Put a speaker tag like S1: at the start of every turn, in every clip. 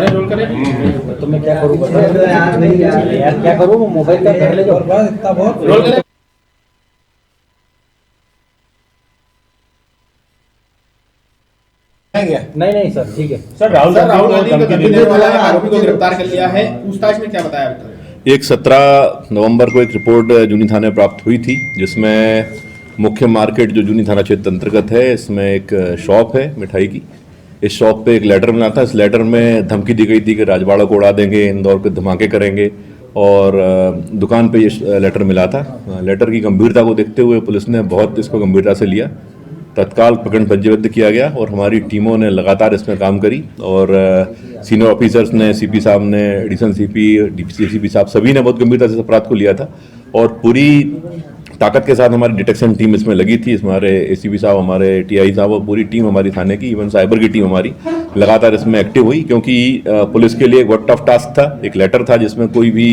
S1: Role करें
S2: तो मैं क्या करूँ यार, क्या करूँ? वो मोबाइल का कर ले जो इतना बहुत
S1: रोल करें।
S2: नहीं सर, ठीक है
S1: सर। राहुल गांधी को धमकी देने वाला आरोपी को गिरफ्तार कर लिया है। पूछताछ में क्या बताया अभी तक?
S3: एक 17 नवंबर को एक रिपोर्ट जूनी थाने में प्राप्त हुई थी, जिसमें मुख्य मार्केट जो जूनी थाना क्षेत्र अंतर्गत है, इसमें एक शॉप है मिठाई की। इस शॉप पे एक लेटर मिला था। इस लेटर में धमकी दी गई थी कि राजवाड़ा को उड़ा देंगे, इंदौर पे धमाके करेंगे, और दुकान पे ये लेटर मिला था। लेटर की गंभीरता को देखते हुए पुलिस ने बहुत इसको गंभीरता से लिया। तत्काल प्रकरण पंजीबद्ध किया गया और हमारी टीमों ने लगातार इसमें काम करी, और सीनियर ऑफिसर्स ने, सीपी साहब ने, एडिशनल सीपी, डीसीपी साहब, सभी ने बहुत गंभीरता से अपराध को लिया था। और पूरी ताकत के साथ हमारी डिटेक्शन टीम इसमें लगी थी। इसमें हमारे एसीपी साहब, हमारे टीआई साहब और पूरी टीम हमारी थाने की, इवन साइबर की टीम हमारी लगातार इसमें एक्टिव हुई, क्योंकि पुलिस के लिए एक बहुत टफ टास्क था। एक लेटर था जिसमें कोई भी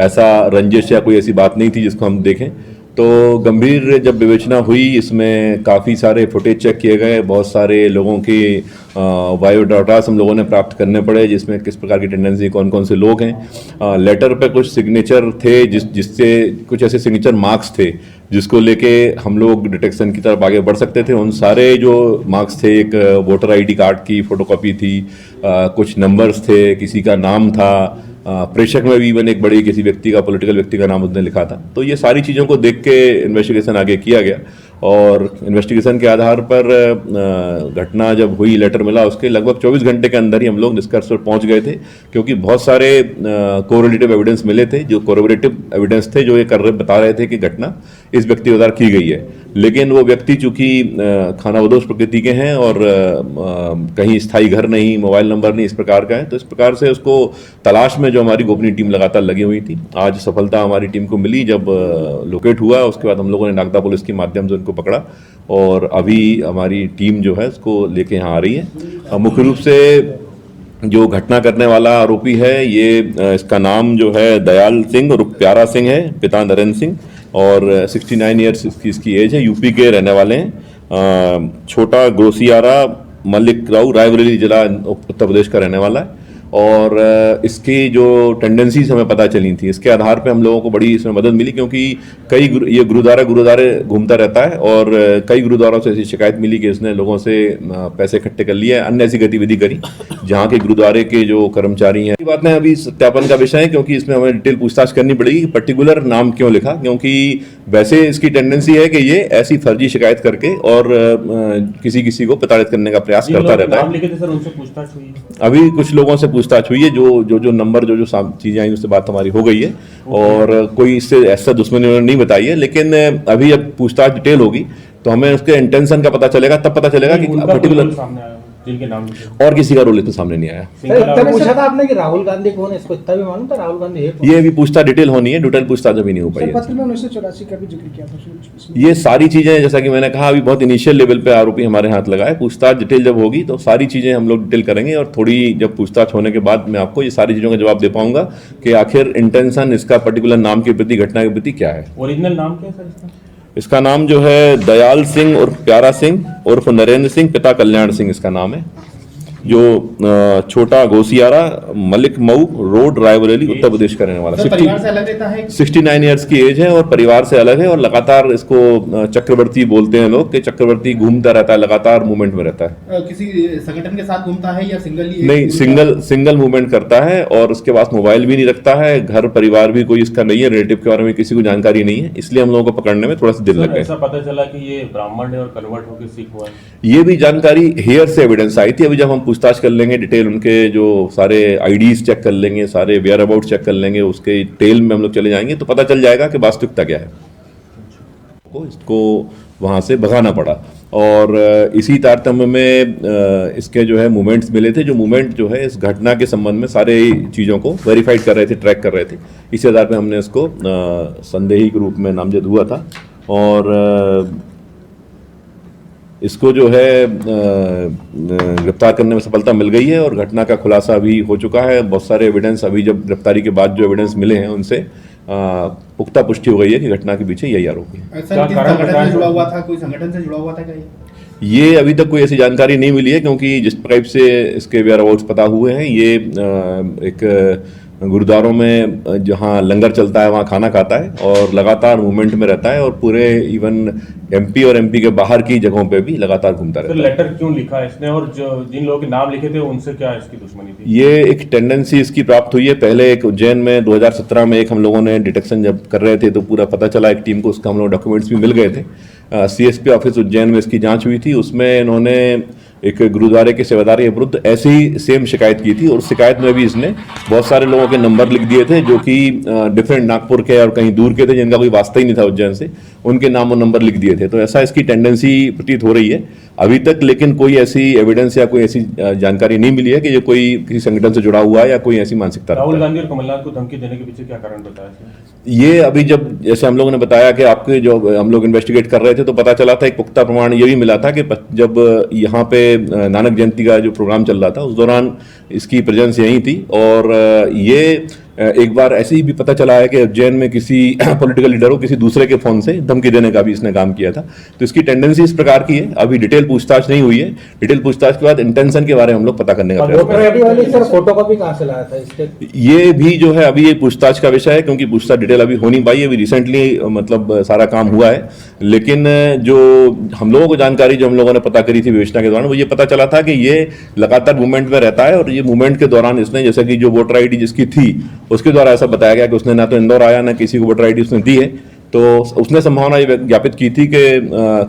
S3: ऐसा रंजिश या कोई ऐसी बात नहीं थी जिसको हम देखें। तो गंभीर जब विवेचना हुई, इसमें काफ़ी सारे फुटेज चेक किए गए, बहुत सारे लोगों के बायोडाटास हम लोगों ने प्राप्त करने पड़े, जिसमें किस प्रकार की टेंडेंसी, कौन कौन से लोग हैं। लेटर पे कुछ सिग्नेचर थे जिससे कुछ ऐसे सिग्नेचर मार्क्स थे जिसको लेके हम लोग डिटेक्शन की तरफ आगे बढ़ सकते थे। उन सारे जो मार्क्स थे, एक वोटर आईडी कार्ड की फोटोकॉपी थी, कुछ नंबर्स थे, किसी का नाम था, प्रेषक में भी इवन एक बड़ी किसी व्यक्ति का, पॉलिटिकल व्यक्ति का नाम उसने लिखा था। तो ये सारी चीज़ों को देख के इन्वेस्टिगेशन आगे किया गया, और इन्वेस्टिगेशन के आधार पर घटना जब हुई, लेटर मिला, उसके लगभग 24 घंटे के अंदर ही हम लोग निष्कर्ष पर पहुंच गए थे, क्योंकि बहुत सारे कोरिलेटिव एविडेंस मिले थे, जो कोरिलेटिव एविडेंस थे, जो ये बता रहे थे कि घटना इस व्यक्ति द्वारा की गई है। लेकिन वो व्यक्ति चूंकि खानाबदोश प्रकृति के हैं और कहीं स्थायी घर नहीं, मोबाइल नंबर नहीं, इस प्रकार का है, तो इस प्रकार से उसको तलाश में जो हमारी गोपनीय टीम लगातार लगी हुई थी। आज सफलता हमारी टीम को मिली जब लोकेट हुआ। उसके बाद हम लोगों ने नागदा पुलिस के माध्यम से उनको पकड़ा, और अभी हमारी टीम जो है उसको लेके यहाँ आ रही है। मुख्य रूप से जो घटना करने वाला आरोपी है, ये इसका नाम जो है दयाल सिंह और प्यारा सिंह है, पिता नरेंद्र सिंह, और 69 ईयर्स इसकी एज है। यूपी के रहने वाले हैं। छोटा ग्रोसियारा मलिक राव, रायबरेली जिला उत्तर प्रदेश का रहने वाला है। और इसकी जो टेंडेंसीज हमें पता चली थी, इसके आधार पे हम लोगों को बड़ी इसमें मदद मिली, क्योंकि ये गुरुद्वारे घूमता रहता है, और कई गुरुद्वारों से ऐसी शिकायत मिली कि इसने लोगों से पैसे इकट्ठे कर लिए, अन्य ऐसी गतिविधि करी जहाँ के गुरुद्वारे के जो कर्मचारी हैं। ये बातें अभी सत्यापन का विषय है, क्योंकि इसमें हमें डिटेल पूछताछ करनी पड़ेगी कि पर्टिकुलर नाम क्यों लिखा, क्योंकि वैसे इसकी टेंडेंसी है कि ये ऐसी फर्जी शिकायत करके और किसी को प्रताड़ित करने का प्रयास करता रहता है। अभी कुछ लोगों से पूछताछ हुई है, जो नंबर जो चीजें आई उससे बात हमारी हो गई है, और कोई इससे ऐसा दुश्मनी उन्होंने नहीं बताई है। लेकिन अभी जब पूछताछ डिटेल होगी तो हमें उसके इंटेंशन का पता चलेगा, तब पता चलेगा कि पर्टिकुलर और किसी का रोल इसमें सामने नहीं आया।
S2: पूछा था आपने कि राहुल गांधी कौन है, इसको इतना भी मालूम था राहुल गांधी है?
S3: ये अभी पूछताछ डिटेल होनी है, डिटेल पूछताछ अभी नहीं हो पाई है।
S1: पत्र में 1984 का भी जिक्र किया था।
S3: ये सारी चीजें, जैसा कि मैंने कहा, अभी बहुत इनिशियल लेवल पे आरोपी हमारे हाथ लगा है। पूछताछ डिटेल जब होगी तो सारी चीजें हम लोग डिटेल करेंगे, और थोड़ी जब पूछताछ होने के बाद मैं आपको ये सारी चीजों का जवाब दे पाऊंगा कि आखिर इंटेंशन इसका पर्टिकुलर नाम के प्रति, घटना के प्रति क्या है।
S4: ओरिजिनल नाम क्या है सर इसका?
S3: इसका नाम जो है दयाल सिंह और प्यारा सिंह उर्फ नरेंद्र सिंह, पिता कल्याण सिंह इसका नाम है। जो छोटा घोसियारा मलिक मऊ रोड, रायबरेली, उत्तर प्रदेश का रहने वाला।
S1: परिवार से अलग रहता है।
S3: 69 ईयर्स की एज है और परिवार से अलग है, और लगातार इसको चक्रवर्ती बोलते हैं लोग, कि चक्रवर्ती घूमता रहता है, लगातार मूवमेंट में रहता है।
S1: किसी संगठन के साथ घूमता है या सिंगल ही?
S3: नहीं, सिंगल मूवमेंट करता है, और उसके पास मोबाइल भी नहीं रखता है। घर परिवार भी कोई इसका नहीं है, रिलेटिव के बारे में किसी को जानकारी नहीं है, इसलिए हम लोगों को पकड़ने में थोड़ा सा दिल लग गया।
S4: ऐसा पता चला कि ये ब्राह्मण है और कन्वर्ट होकर सिख हुआ है,
S3: ये भी जानकारी हेयर से एविडेंस आई थी। अभी जब हम पूछताछ कर लेंगे डिटेल, उनके जो सारे आईडीज चेक कर लेंगे, सारे वेयर अबाउट चेक कर लेंगे, उसके डिटेल में हम लोग चले जाएंगे, तो पता चल जाएगा कि वास्तविकता क्या है। इसको वहाँ से भगाना पड़ा, और इसी तारतम्य में इसके जो है मूवमेंट्स मिले थे। जो मूवमेंट जो है इस घटना के संबंध में सारे चीज़ों को वेरीफाइड कर रहे थे, ट्रैक कर रहे थे। इसी आधार पर हमने इसको संदेही के रूप में नामजद हुआ था, और इसको जो है गिरफ्तार करने में सफलता मिल गई है, और घटना का खुलासा भी हो चुका है। बहुत सारे एविडेंस अभी जब गिरफ्तारी के बाद जो एविडेंस मिले हैं उनसे पुख्ता पुष्टि हो गई है कि घटना के पीछे यही आरोपी है।
S1: संगठन से जुड़ा हुआ था, कोई संगठन से जुड़ा हुआ था क्या?
S3: ये अभी तक कोई ऐसी जानकारी नहीं मिली है, क्योंकि जिस टाइप से इसके वेयर अबाउट्स पता हुए हैं, ये एक गुरुद्वारों में जहाँ लंगर चलता है वहाँ खाना खाता है और लगातार मूवमेंट में रहता है, और पूरे इवन एमपी और एमपी के बाहर की जगहों पे भी लगातार घूमता
S4: सर
S3: रहता है।
S4: लेटर क्यों लिखा है इसने, और जो जिन लोगों के नाम लिखे थे उनसे क्या इसकी दुश्मनी थी?
S3: ये एक टेंडेंसी इसकी प्राप्त हुई है। पहले एक उज्जैन में 2017 में एक हम लोगों ने डिटेक्शन जब कर रहे थे तो पूरा पता चला एक टीम को, उसका हम लोग डॉक्यूमेंट्स भी मिल गए थे। सीएसपी ऑफिस उज्जैन में इसकी जांच हुई थी, उसमें इन्होंने एक गुरुद्वारे के सेवादार के विरुद्ध ऐसी ही सेम शिकायत की थी, और शिकायत में भी इसने बहुत सारे लोगों के नंबर लिख दिए थे जो कि डिफरेंट नागपुर के और कहीं दूर के थे, जिनका कोई वास्ता ही नहीं था उज्जैन से, उनके नाम और नंबर लिख दिए थे। तो ऐसा इसकी टेंडेंसी प्रतीत हो रही है अभी तक, लेकिन कोई ऐसी एविडेंस या कोई ऐसी जानकारी नहीं मिली है कि ये कोई किसी संगठन से जुड़ा हुआ है या कोई ऐसी मानसिकता रखता है।
S4: राहुल गांधी और कमलनाथ को धमकी देने के पीछे क्या कारण बताया इसने?
S3: ये अभी जब जैसे हम लोगों ने बताया कि आपके जो हम लोग इन्वेस्टिगेट कर रहे थे तो पता चला था, एक पुख्ता प्रमाण ये भी मिला था कि जब यहाँ पे नानक जयंती का जो प्रोग्राम चल रहा था उस दौरान इसकी प्रेजेंस यहीं थी, और ये एक बार ऐसे ही भी पता चला है कि उज्जैन में किसी पॉलिटिकल लीडर को किसी दूसरे के फोन से धमकी देने का भी इसने काम किया था। तो इसकी टेंडेंसी इस प्रकार की है। अभी डिटेल पूछताछ नहीं हुई है, डिटेल पूछताछ के बाद इंटेंशन के बारे में हम लोग पता करने का प्रयास कर रहे हैं।
S2: वोटर आईडी वाली सर फोटोकॉपी कहाँ से लाया था इसके?
S3: ये भी जो है अभी ये पूछताछ का विषय है, क्योंकि पूछताछ डिटेल अभी हो नहीं पाई है। अभी रिसेंटली मतलब सारा काम हुआ है, लेकिन जो हम लोगों को जानकारी जो हम लोगों ने पता करी थी विवेचना के दौरान, वो ये पता चला था कि ये लगातार मूवमेंट में रहता है, और ये मूवमेंट के दौरान इसने, जैसे कि जो वोटर आईडी जिसकी थी उसके द्वारा ऐसा बताया गया कि उसने ना तो इंदौर आया ना किसी को वोटर आईडी उसने दी है, तो उसने संभावना ये ज्ञापित की थी कि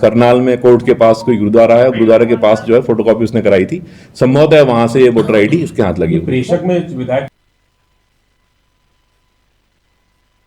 S3: करनाल में कोर्ट के पास कोई गुरुद्वारा है, गुरुद्वारे के पास जो है फोटोकॉपी उसने कराई थी, संभवतः वहां से ये वोटर आईडी इसके हाथ लगी।
S4: प्रेषक में विधायक